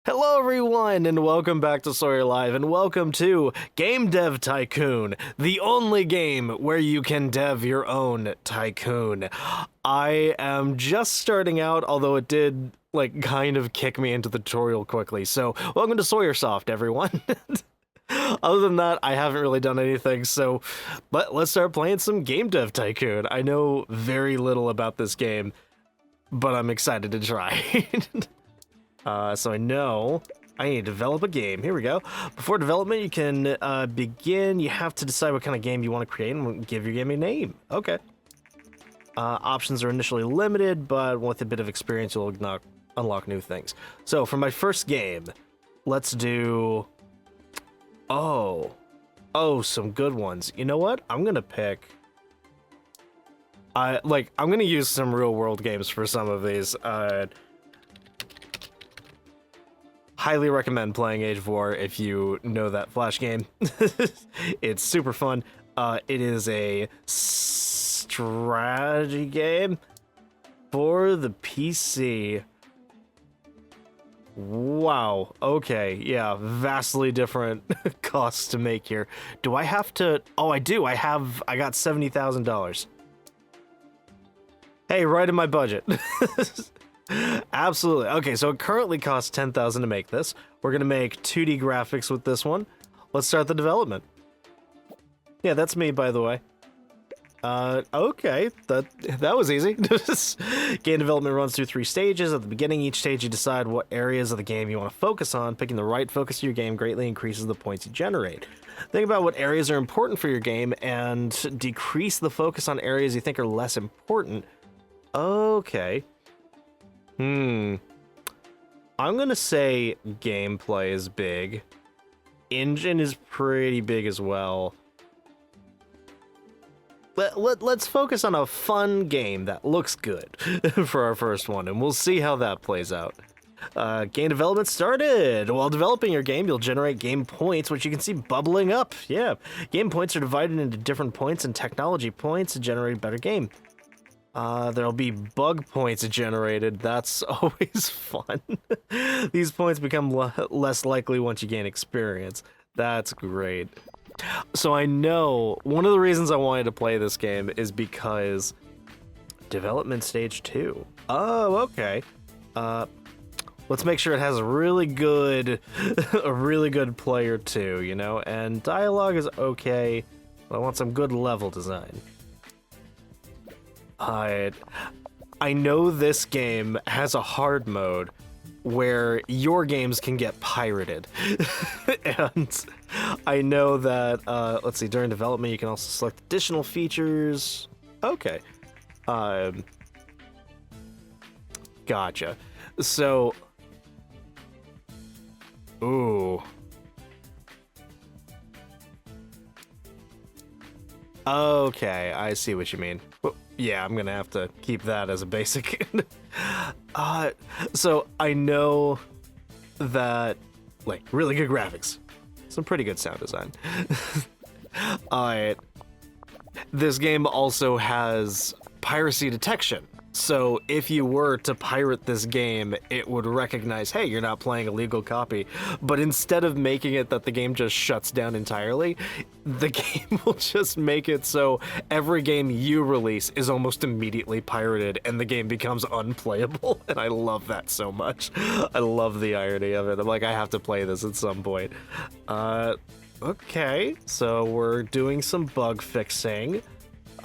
Hello everyone, and welcome back to Sawyer Live, and welcome to Game Dev Tycoon, the only game where you can dev your own tycoon. I am just starting out, although it did, like, kind of kick me into the tutorial quickly, so welcome to Sawyersoft, everyone. Other than that, I haven't really done anything, so let's start playing some Game Dev Tycoon. I know very little about this game, but I'm excited to try. So I know I need to develop a game. Here we go. Before development, you can begin. You have to decide what kind of game you want to create and give your game a name. Okay. Options are initially limited, but with a bit of experience, you'll unlock new things. So for my first game, let's do... Oh, some good ones. You know what? I'm gonna pick... I'm gonna use some real world games for some of these. Highly recommend playing Age of War if you know that Flash game. It's super fun. It is a strategy game for the PC. Wow. Okay. Yeah. Vastly different costs to make here. Do I have to? Oh, I do. I got $70,000. Hey, right in my budget. Absolutely. Okay, so it currently costs $10,000 to make this. We're gonna make 2D graphics with this one. Let's start the development. Yeah, that's me, by the way. Okay, that was easy. Game development runs through 3 stages. At the beginning, each stage you decide what areas of the game you want to focus on. Picking the right focus of your game greatly increases the points you generate. Think about what areas are important for your game and decrease the focus on areas you think are less important. Okay. I'm gonna say gameplay is big. Engine is pretty big as well. Let's focus on a fun game that looks good for our first one, and we'll see how that plays out. Game development started. While developing your game, you'll generate game points, which you can see bubbling up. Yeah, game points are divided into different points and technology points to generate a better game. There'll be bug points generated. That's always fun. These points become less likely once you gain experience. That's great. So I know one of the reasons I wanted to play this game is because development stage 2. Oh, okay. Let's make sure it has a really good player too, you know? And dialogue is okay, but I want some good level design. I know this game has a hard mode where your games can get pirated. And I know that, let's see, during development you can also select additional features. Okay. Gotcha. So... Ooh. Okay, I see what you mean. Well, yeah, I'm gonna have to keep that as a basic. So I know that, like, really good graphics, some pretty good sound design. This game also has piracy detection. So if you were to pirate this game, it would recognize, hey, you're not playing a legal copy. But instead of making it that the game just shuts down entirely, the game will just make it so every game you release is almost immediately pirated and the game becomes unplayable. And I love that so much. I love the irony of it. I'm like, I have to play this at some point. Okay, so we're doing some bug fixing.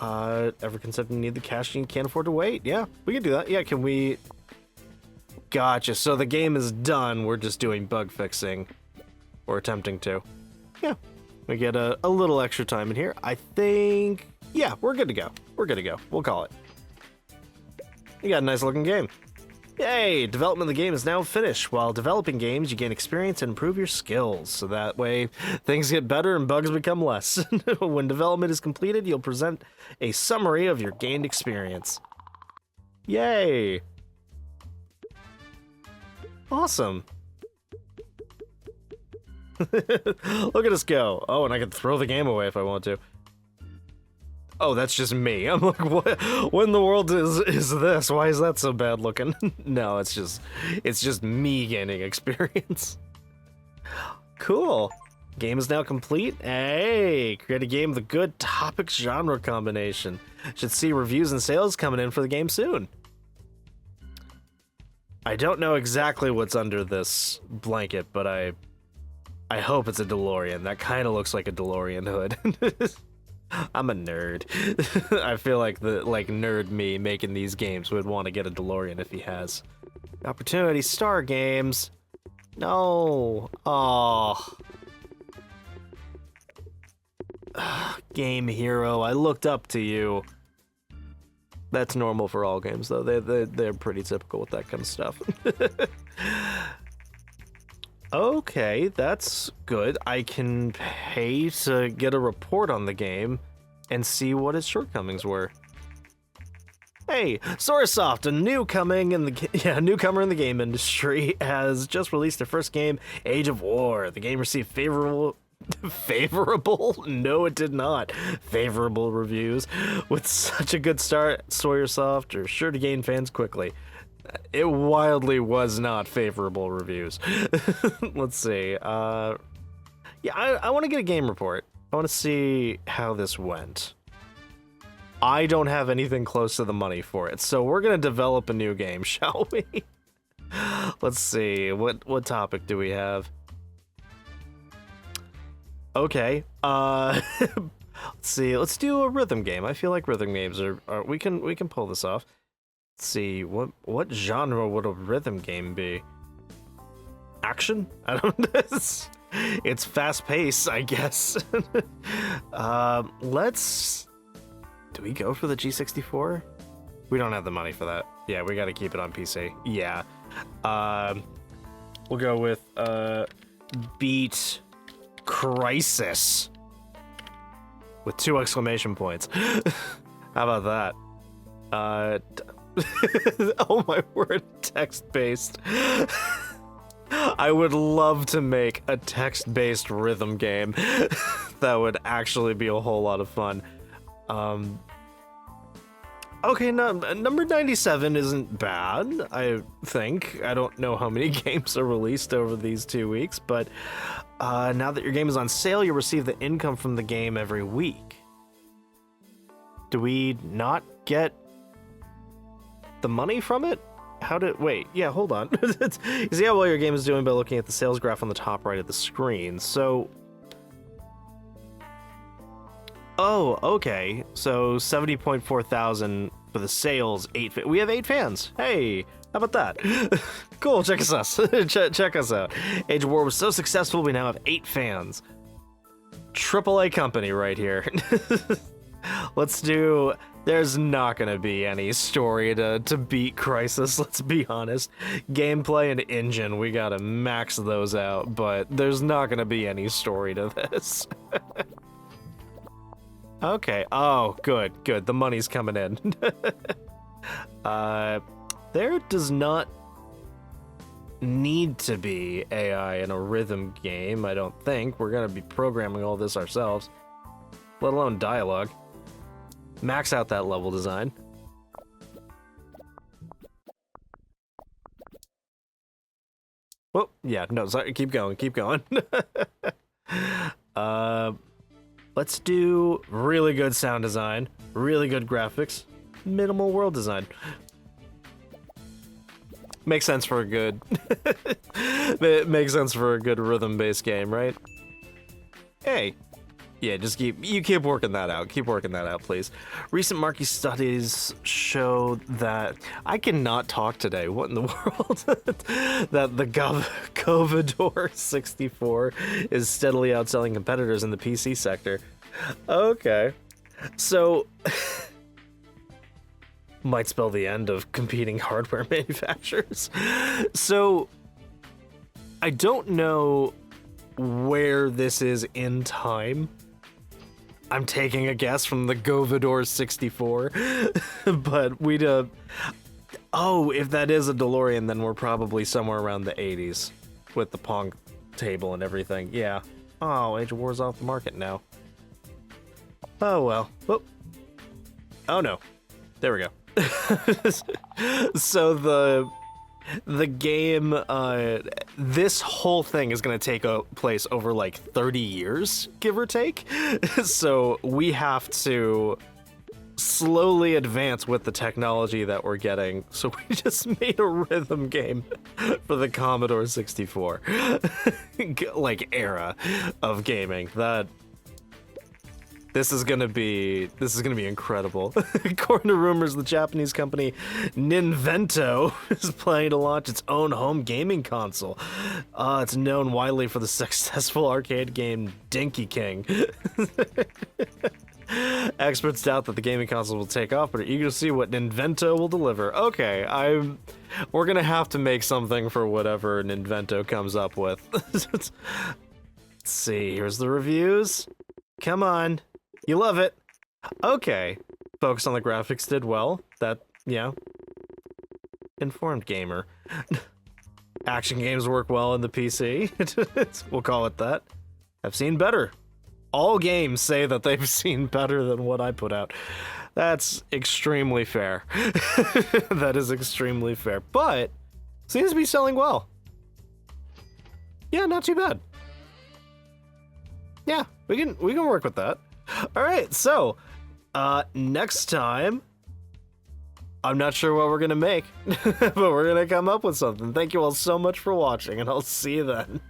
Ever considered you need the cash and you can't afford to wait? Yeah, we can do that. Yeah, can we... Gotcha, so the game is done, we're just doing bug fixing. Or attempting to. Yeah, we get a little extra time in here. I think... Yeah, we're good to go. We're good to go. We'll call it. You got a nice looking game. Yay! Development of the game is now finished. While developing games, you gain experience and improve your skills, so that way things get better and bugs become less. When development is completed, you'll present a summary of your gained experience. Yay! Awesome. Look at us go. Oh, and I can throw the game away if I want to. Oh, that's just me. I'm like, what in the world is this? Why is that so bad looking? No, it's just me gaining experience. Cool. Game is now complete. Hey, create a game with a good topic genre combination. Should see reviews and sales coming in for the game soon. I don't know exactly what's under this blanket, but I hope it's a DeLorean. That kind of looks like a DeLorean hood. I'm a nerd. I feel like nerd me making these games would want to get a DeLorean if he has. Opportunity Star Games. No. Oh. Game Hero, I looked up to you. That's normal for all games, though. They're pretty typical with that kind of stuff. Okay, that's good. I can pay to get a report on the game and see what its shortcomings were. Hey, Sorasoft, a newcomer in the game industry, has just released their first game, Age of War. The game received favorable? No, it did not. Favorable reviews. With such a good start, Sorasoft are sure to gain fans quickly. It wildly was not favorable reviews. Let's see. Yeah, I want to get a game report. I want to see how this went. I don't have anything close to the money for it, so we're gonna develop a new game, shall we? Let's see. What topic do we have? Okay. Let's see. Let's do a rhythm game. I feel like rhythm games are we can pull this off. Let's see, what genre would a rhythm game be? Action? I don't know. It's fast paced, I guess. Do we go for the G64? We don't have the money for that. Yeah, we gotta keep it on PC. Yeah. We'll go with Beat Crisis with 2 exclamation points. How about that? Oh my word, text-based. I would love to make a text-based rhythm game. That would actually be a whole lot of fun. Okay, no, number 97 isn't bad, I think. I don't know how many games are released over these 2 weeks, but now that your game is on sale, you'll receive the income from the game every week. Do we not get the money from it? Wait, yeah, hold on. You see how well your game is doing by looking at the sales graph on the top right of the screen. So, oh, okay. So 70.4 thousand for the sales. We have 8 fans. Hey, how about that? Cool. Check us out. Check us out. Age of War was so successful. We now have 8 fans. AAA company right here. Let's do. There's not gonna be any story to beat Crisis, let's be honest. Gameplay and engine, we gotta max those out, but there's not gonna be any story to this. Okay, oh, good. The money's coming in. There does not need to be AI in a rhythm game, I don't think. We're gonna be programming all this ourselves, let alone dialogue. Max out that level design. Oh, yeah, no, sorry, keep going. Let's do really good sound design, really good graphics, minimal world design. Makes sense for a good... It makes sense for a good rhythm-based game, right? Hey. Yeah, just keep working that out. Keep working that out, please. Recent market studies show that I cannot talk today. What in the world? That the Commodore 64 is steadily outselling competitors in the PC sector. Okay, so might spell the end of competing hardware manufacturers. So I don't know where this is in time. I'm taking a guess from the Commodore 64, but we'd oh, if that is a DeLorean, then we're probably somewhere around the 80s with the Pong table and everything. Yeah. Oh, Age of War's off the market now. Oh well. Oh, Oh no. There we go. So the game, this whole thing is going to take place over like 30 years, give or take. So we have to slowly advance with the technology that we're getting. So we just made a rhythm game for the Commodore 64, like era of gaming. This is gonna be incredible. According to rumors, the Japanese company Ninvento is planning to launch its own home gaming console. It's known widely for the successful arcade game Dinky King. Experts doubt that the gaming console will take off, but are eager to see what Ninvento will deliver. Okay, we're gonna have to make something for whatever Ninvento comes up with. Let's see, here's the reviews. Come on. You love it. Okay. Focus on the graphics did well. That, yeah. Informed gamer. Action games work well in the PC. We'll call it that. I've seen better. All games say that they've seen better than what I put out. That's extremely fair. That is extremely fair. But seems to be selling well. Yeah, not too bad. Yeah, we can work with that. All right, so next time, I'm not sure what we're gonna make, but we're gonna come up with something. Thank you all so much for watching, and I'll see you then.